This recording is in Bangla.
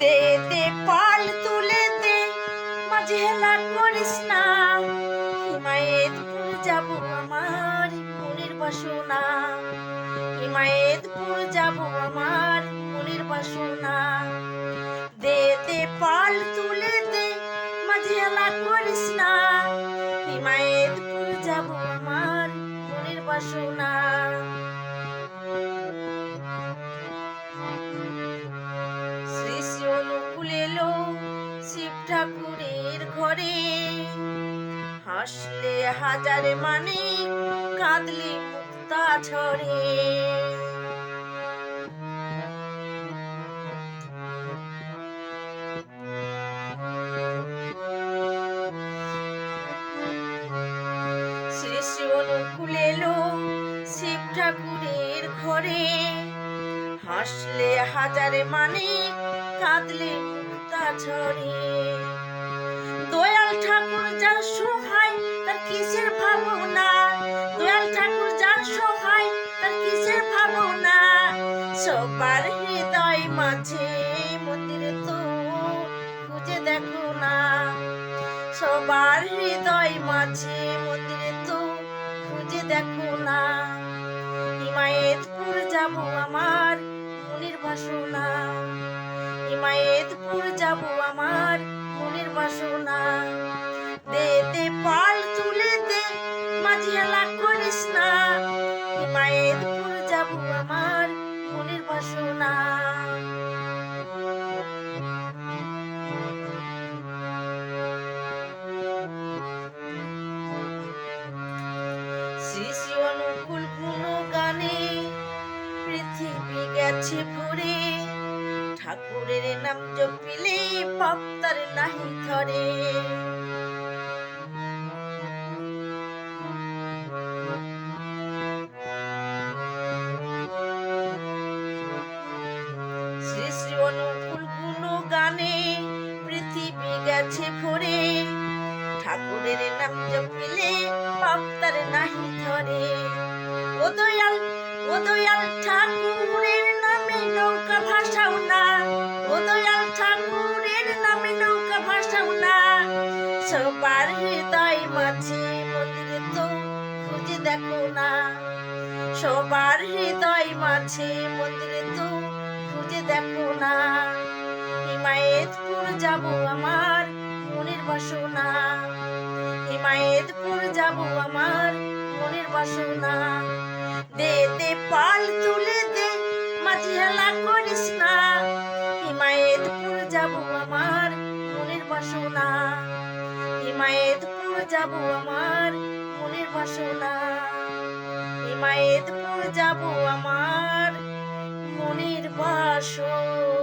দে দে পাল তুলে দে, মাঝে হেলা করিস না। হিমায়তপুর যাব আমার মনের বাসনা, হিমায়তপুর যাব আমার মনের বাসনা। দে দে পাল তুলে দে, মাঝে হেলা করিস না। হিমায়তপুর যাব আমার মনের বাসনা। শ্রী শ্রী অনুকূল এলো শিব ঠাকুরের ঘরে, হাসলে হাজার মানে কাঁদলে মুক্তা ঝরে। শ্রী শ্রী অনুকূল এলো শিব ঠাকুরের ঘরে, হাসলে হাজার মানে কাঁদলে মুক্তা ঝরে। দয়াল ঠাকুর যার সহায় তার কিসের ভাবনা, দয়াল ঠাকুর যার সহায় তার কিসের ভাবনা। সবার হৃদয় মাঝে মন্দির তো খুঁজে দেখো না, সবার হৃদয় মাঝে মন্দির তো খুঁজে দেখো না। হিমায়তপুর যাব আমার মনের বাসনা, হিমায়তপুর যাব আমার মনের বাসনা। দে দে পাল তুলে দে, মাঝে হেলা করিস না। হিমায়তপুর যাব আমার মনের বাসনা। শ্রী শ্রী অনুকূল গুণগানে পৃথিবী গেছে ভরে, ঠাকুরের নাম জপিলে পাপ তার নাহি ধরে। শ্রী শ্রী অনুকূল গুণগানে পৃথিবী গেছে ভরে, ঠাকুরের নাম জপিলে পাপ তার নাহি ধরে। ও দয়াল, ও দয়াল ঠাকুরের নামে নৌকা ভাসাও না, ও দয়াল ঠাকুরের নামে নৌকা ভাসাও না। সবার হৃদয় মাঝে মন্দির তো খুঁজে দেখো না, সবার হৃদয় মাঝে মন্দির তো খুঁজে দেখো না। হিমায়তপুর যাব আমার মনের বাসনা, হিমায়তপুর যাব আমার মনের বাসনা। দে দে পাল তুলে দে, মাঝে হেলা করিস না। হিমায়তপুর যাব আমার মনের বাসনা, হিমায়তপুর যাব আমার মনের বাসনা। হিমায়তপুর যাব আমার মনের বাসনা।